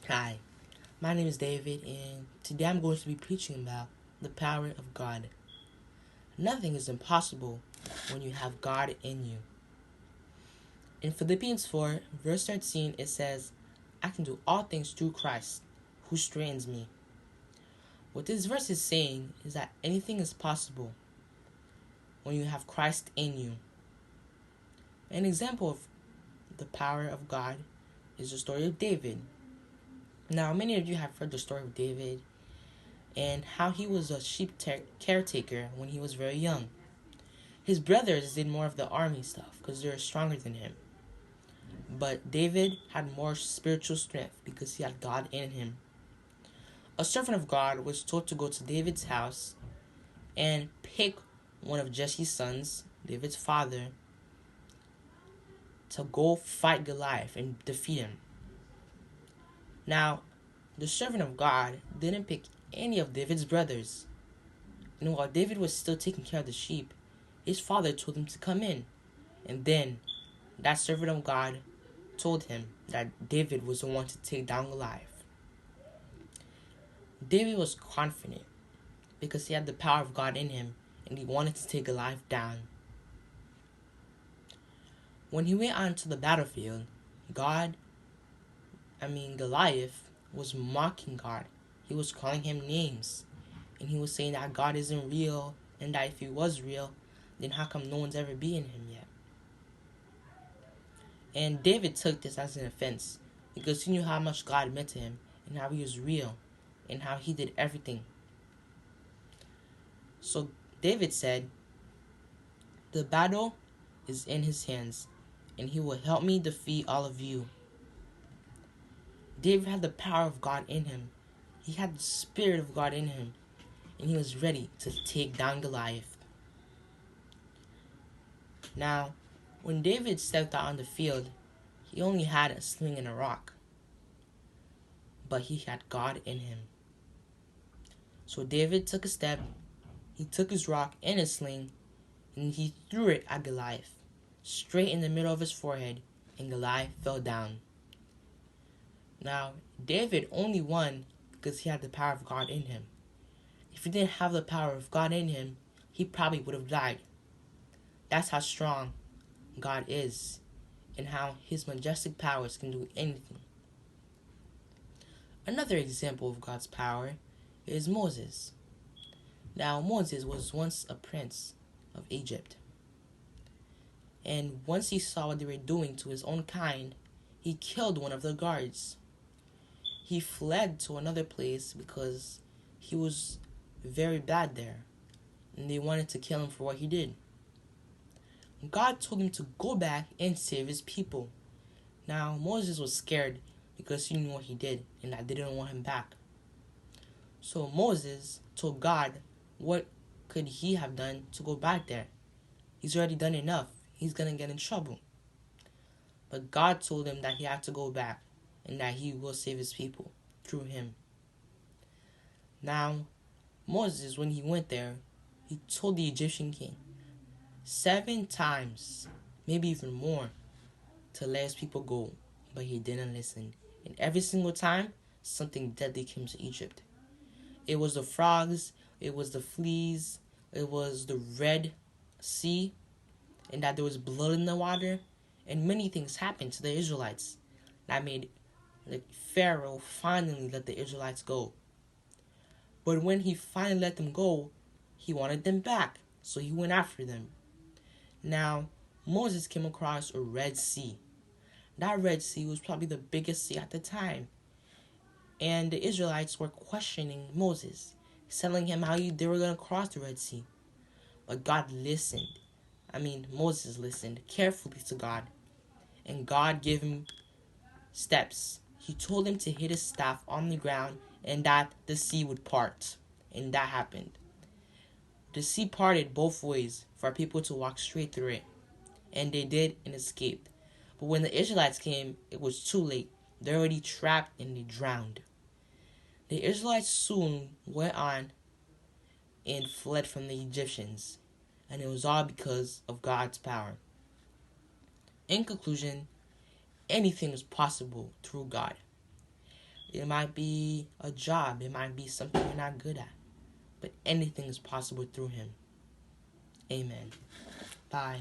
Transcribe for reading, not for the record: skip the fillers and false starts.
Hi, my name is David, and today I'm going to be preaching about the power of God. Nothing is impossible when you have God in you. In Philippians 4, verse 13, it says, I can do all things through Christ, who strengthens me. What this verse is saying is that anything is possible when you have Christ in you. An example of the power of God is the story of David. Now, many of you have heard the story of David and how he was a caretaker when he was very young. His brothers did more of the army stuff because they were stronger than him. But David had more spiritual strength because he had God in him. A servant of God was told to go to David's house and pick one of Jesse's sons, David's father, to go fight Goliath and defeat him. Now, the servant of God didn't pick any of David's brothers. And while David was still taking care of the sheep, his father told him to come in. And then that servant of God told him that David was the one to take down Goliath. David was confident because he had the power of God in him and he wanted to take Goliath down. When he went out to the battlefield, Goliath was mocking God. He was calling him names. And he was saying that God isn't real and that if he was real, then how come no one's ever beaten him yet? And David took this as an offense because he knew how much God meant to him and how he was real and how he did everything. So David said, the battle is in his hands and he will help me defeat all of you. David had the power of God in him. He had the Spirit of God in him and he was ready to take down Goliath. Now, when David stepped out on the field, he only had a sling and a rock. But he had God in him. So David took a step, he took his rock and his sling, and he threw it at Goliath, straight in the middle of his forehead, and Goliath fell down. Now, David only won because he had the power of God in him. If he didn't have the power of God in him, he probably would have died. That's how strong God is and how his majestic powers can do anything. Another example of God's power is Moses. Now, Moses was once a prince of Egypt. And once he saw what they were doing to his own kind, he killed one of the guards. He fled to another place because he was very bad there, and they wanted to kill him for what he did. God told him to go back and save his people. Now, Moses was scared because he knew what he did, and that they didn't want him back. So Moses told God what could he have done to go back there. He's already done enough. He's going to get in trouble. But God told him that he had to go back and that he will save his people through him. Now, Moses, when he went there, he told the Egyptian king 7 times, maybe even more, to let his people go. But he didn't listen. And every single time, something deadly came to Egypt. It was the frogs, it was the fleas, it was the Red Sea, and that there was blood in the water, and many things happened to the Israelites that made Pharaoh finally let the Israelites go. But when he finally let them go, he wanted them back, so he went after them. Now, Moses came across a Red Sea. That Red Sea was probably the biggest sea at the time. And the Israelites were questioning Moses, telling him how they were going to cross the Red Sea. But Moses listened carefully to God. And God gave him steps. He told him to hit his staff on the ground and that the sea would part. And that happened. The sea parted both ways for people to walk straight through it. And they did and escaped. But when the Israelites came, it was too late. They're already trapped and they drowned. The Israelites soon went on and fled from the Egyptians. And it was all because of God's power. In conclusion, anything is possible through God. It might be a job. It might be something you're not good at. But anything is possible through him. Amen. Bye.